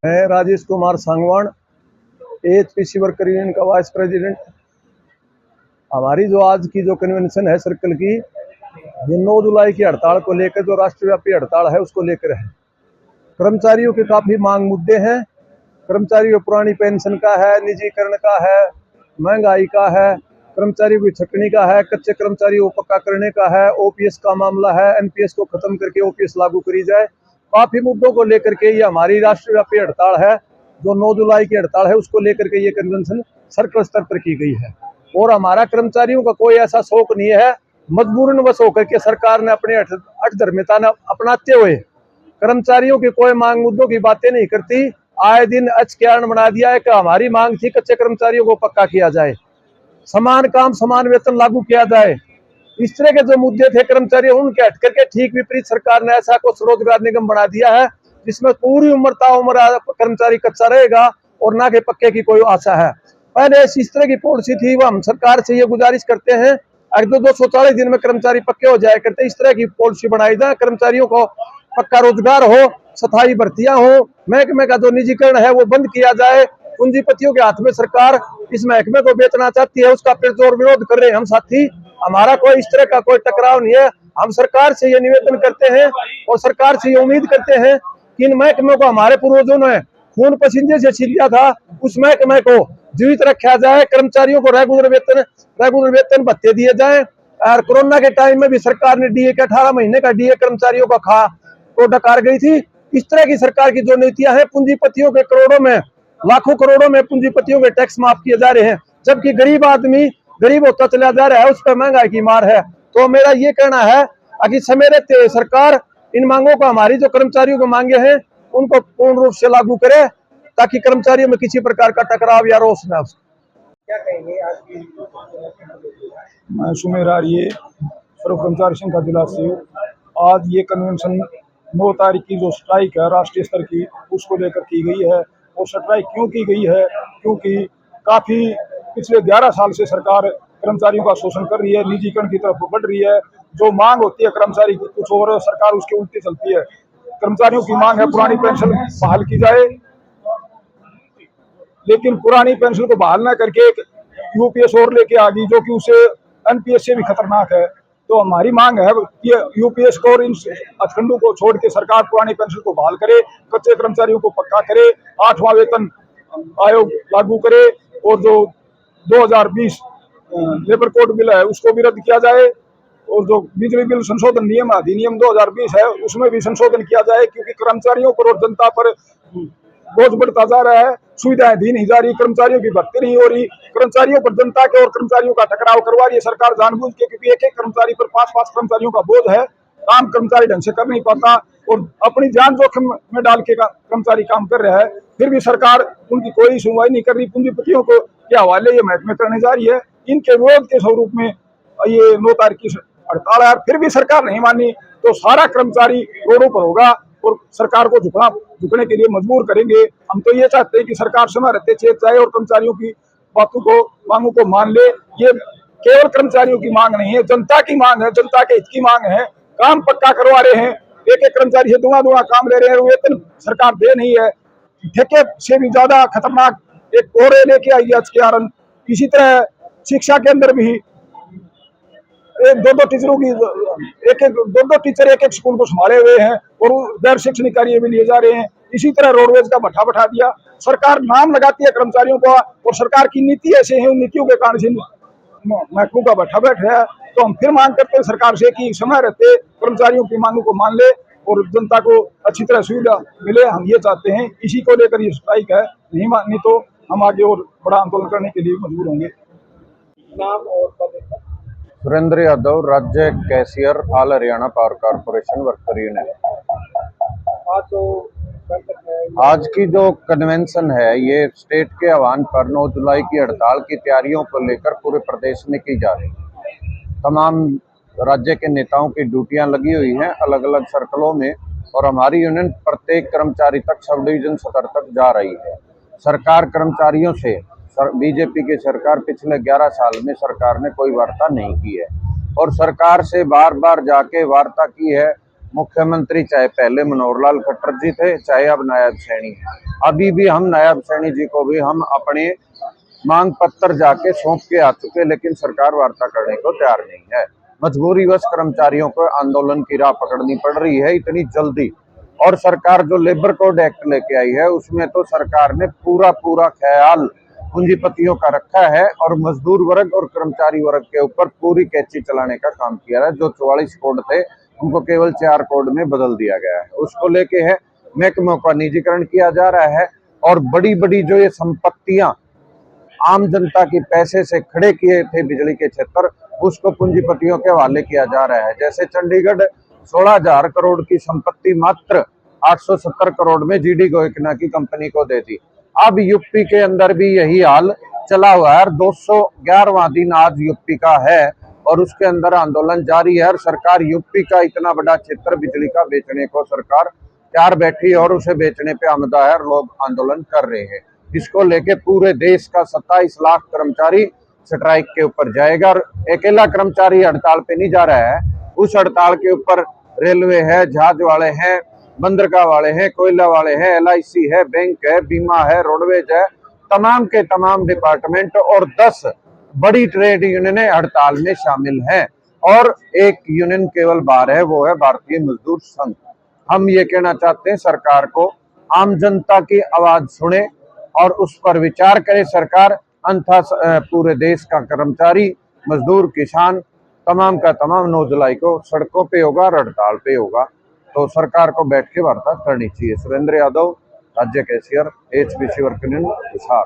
मैं Rajesh Kumar Sangwan, एएचपीसी worker union का vice president. हमारी जो आज की जो कन्वेंशन है सर्कल की, ये 9 जुलाई की हड़ताल को लेकर जो राष्ट्रव्यापी हड़ताल है उसको लेकर है। कर्मचारियों के काफी मांग मुद्दे हैं। कर्मचारियों पुरानी पेंशन का है, निजीकरण का है, महंगाई का है, कर्मचारियों की छटनी का है, कच्चे कर्मचारियों को पक्का करने का है, ओपीएस का मामला है, एनपीएस को खत्म करके ओपीएस लागू करी जाए। काफी मुद्दों को लेकर के ये हमारी राष्ट्रव्यापी हड़ताल है। जो 9 जुलाई की हड़ताल है उसको लेकर के ये कन्वेंशन सर्कल स्तर पर की गई है। और हमारा कर्मचारियों का कोई ऐसा शौक नहीं है, मजबूरन वश होकर के सरकार ने अपने अठधर्मिता अपनाते हुए कर्मचारियों की कोई मांग मुद्दों की बातें नहीं करती। आए दिन अचक्यारण बना दिया है कि हमारी मांग थी कच्चे कर्मचारियों को पक्का किया जाए, समान काम समान वेतन लागू किया जाए। इस तरह के जो मुद्दे थे कर्मचारी उनके हट करके ठीक विपरीत सरकार ने ऐसा कुछ रोजगार निगम बना दिया है जिसमें पूरी उम्र ताउम्र कर्मचारी कच्चा रहेगा और ना के पक्के की कोई आशा है। पहले इस तरह की पॉलिसी थी, वो हम सरकार से ये गुजारिश करते हैं अगर 240 दिन में कर्मचारी पक्के हो जाया करते, इस तरह की पॉलिसी बनाई जाए, कर्मचारियों को पक्का रोजगार हो, स्थायी भर्तियां हो, महकमे का जो निजीकरण है वो बंद किया जाए। पूंजीपतियों के हाथ में सरकार इस महकमे को बेचना चाहती है, उसका फिर विरोध कर रहे हैं हम साथी। हमारा कोई इस तरह का कोई टकराव नहीं है। हम सरकार से ये निवेदन करते हैं और सरकार से ये उम्मीद करते हैं कि इन महकमों को हमारे पूर्वजों ने खून पसीने से छीना था, उस महकमे को जीवित रखा जाए, कर्मचारियों को रेगुलर वेतन भत्ते दिए जाए। और कोरोना के टाइम में भी सरकार ने डीए के 18 महीने का डीए कर्मचारियों को डकार गई थी। इस तरह की सरकार की जो नीतियां हैं, पूंजीपतियों के करोड़ों में लाखों करोड़ों में पूंजीपतियों के टैक्स माफ किए जा रहे हैं, जबकि गरीब आदमी गरीब होता चला जा रहा है, उस पर महंगाई की मार है। तो मेरा ये कहना है कि समय रहते सरकार इन मांगों को, हमारी जो कर्मचारियों को मांगे हैं उनको पूर्ण रूप से लागू करे ताकि कर्मचारियों में किसी प्रकार का टकराव या रोष न हो। क्या कहेंगे आज की? मैं सुमेर आर्य, सर्व कर्मचारी संघ का जिला सचिव। आज ये कन्वेंशन 9 तारीख की जो स्ट्राइक है राष्ट्रीय स्तर की, उसको लेकर की गई है। और स्ट्राइक क्यों की गई है? क्योंकि काफी पिछले 11 साल से सरकार कर्मचारियों का शोषण कर रही है, निजीकरण की तरफ बढ़ रही है। जो मांग होती है कर्मचारी की कुछ और, सरकार उसके उल्टी चलती है। कर्मचारियों की मांग है पुरानी पेंशन बहाल की जाए, लेकिन पुरानी पेंशन को बहाल न करके एक यूपीएस और लेके आ गई जो कि उसे एनपीएस से भी खतरनाक है। तो हमारी मांग है कि यूपीएस को और इन अखंडों को छोड़ के सरकार पुरानी पेंशन को बहाल करे, कच्चे कर्मचारियों को पक्का करे, 8वां वेतन आयोग लागू करे और जो 2020 लेबर कोड बिल है उसको भी रद्द किया जाए। और जो बिजली बिल संशोधन नियम अधिनियम 2020 है उसमें भी संशोधन किया जाए, क्योंकि कर्मचारियों पर और जनता पर बोझ बढ़ता जा रहा है। सुविधाएं दी नहीं जा रही, कर्मचारियों की भर्ती नहीं हो रही, कर्मचारियों पर जनता के और कर्मचारियों का टकराव करवा रही है सरकार जानबूझ के, क्योंकि एक कर्मचारी पर 5 कर्मचारियों का बोझ है। काम कर्मचारी ढंग से कर नहीं पाता और अपनी जान जोखिम में डाल के कर्मचारी काम कर रहा है, फिर भी सरकार उनकी कोई सुनवाई नहीं कर रही। पूंजीपतियों को के हवाले ये महकमे करने जा रही है। इनके विरोध के स्वरूप में ये 9 तारीख की हड़ताल है। फिर भी सरकार नहीं मानी तो सारा कर्मचारी रोडों पर होगा और सरकार को झुकने के लिए मजबूर करेंगे। हम तो ये चाहते हैं कि सरकार समय रहते चेत जाए और कर्मचारियों की बातों को, मांगों को मान ले। ये केवल कर्मचारियों की मांग नहीं है, जनता की मांग है, जनता के हित की मांग है। काम पक्का करवा रहे हैं, एक कर्मचारी से दुआ काम ले रहे हैं, वेतन सरकार दे नहीं है। ठेके से भी ज्यादा खतरनाक एक और लेके आई है कारण। इसी तरह शिक्षा के अंदर भी दो टीचरों की दो टीचर एक स्कूल को संभाले हुए हैं और गैर शैक्षणिक कार्य भी लिए जा रहे हैं। इसी तरह रोडवेज का भट्ठा बैठा दिया। सरकार नाम लगाती है कर्मचारियों का और सरकार की नीति ऐसे है, उन नीतियों के कारण से महकमों का भट्ठा बैठ रहा है। तो हम फिर मांग करते हैं सरकार से कि समय रहते कर्मचारियों की मांगों को मान ले और जनता को अच्छी तरह सुविधा मिले। हम ये चाहते हैं, इसी को लेकर ये स्ट्राइक है। नहीं माननी तो हम आगे और बड़ा आंदोलन करने के लिए मजबूर होंगे। नाम और पद? सुरेंद्र यादव, राज्य cashier, all Haryana power corporation worker union. आज की जो कन्वेंशन है ये स्टेट के आह्वान पर 9 जुलाई की हड़ताल की तैयारियों को लेकर पूरे प्रदेश में की जा रही है। तमाम राज्य के नेताओं की ड्यूटियां लगी हुई हैं अलग अलग सर्कलों में और हमारी यूनियन प्रत्येक कर्मचारी तक, सब डिवीजन स्तर तक जा रही है। सरकार कर्मचारियों से, बीजेपी की सरकार पिछले 11 साल में सरकार ने कोई वार्ता नहीं की है और सरकार से बार बार जाके वार्ता की है मुख्यमंत्री चाहे पहले मनोहर लाल खट्टर जी थे, चाहे अब नायब सैनी है। अभी भी हम नायब सैनी जी को भी हम अपने मांग पत्र जाके सौंप के आ चुके, लेकिन सरकार वार्ता करने को तैयार नहीं है। मजबूरीवश कर्मचारियों को आंदोलन की राह पकड़नी पड़ रही है इतनी जल्दी। और सरकार जो लेबर कोड एक्ट लेके आई है उसमें तो सरकार ने पूरा ख्याल पूंजीपतियों का रखा है और मजदूर वर्ग और कर्मचारी वर्ग के ऊपर पूरी कैची चलाने का काम किया है। जो 44 कोड थे उनको केवल 4 कोड में बदल दिया गया है। उसको लेके है महकमों का निजीकरण किया जा रहा है और बड़ी बड़ी जो ये संपत्तियां आम जनता की पैसे से खड़े किए थे बिजली के क्षेत्र, उसको पूंजीपतियों के हवाले किया जा रहा है। जैसे चंडीगढ़ 16,000 करोड़ की संपत्ति मात्र 870 करोड़ में जीडी गोयकना की कंपनी को दे दी। अब यूपी के अंदर भी यही हाल चला हुआ है। 211वां दिन आज यूपी का है और उसके अंदर आंदोलन जारी है। और सरकार यूपी का इतना बड़ा क्षेत्र बिजली का बेचने को सरकार तैयार बैठी और उसे बेचने पे आमदा है और लोग आंदोलन कर रहे हैं। इसको लेके पूरे देश का 27 लाख कर्मचारी स्ट्राइक के ऊपर जाएगा। और अकेला कर्मचारी हड़ताल पे नहीं जा रहा है, उस हड़ताल के ऊपर रेलवे है, जहाज वाले हैं, बंदरगाह वाले हैं, कोयला वाले हैं, LIC है, बैंक है, बीमा है, रोडवेज है, तमाम के तमाम डिपार्टमेंट और 10 बड़ी ट्रेड यूनियनें हड़ताल में शामिल हैं। और एक यूनियन केवल बाहर है, वो है भारतीय मजदूर संघ। हम ये कहना चाहते हैं सरकार को आम जनता की आवाज सुने और उस पर विचार करे सरकार, अन्यथा पूरे देश का कर्मचारी, मजदूर, किसान तमाम का तमाम 9 जुलाई को सड़कों पे होगा, हड़ताल पे होगा। तो सरकार को बैठ के वार्ता करनी चाहिए। सुरेंद्र यादव, राज्य cashier, HPC work union, Hisar.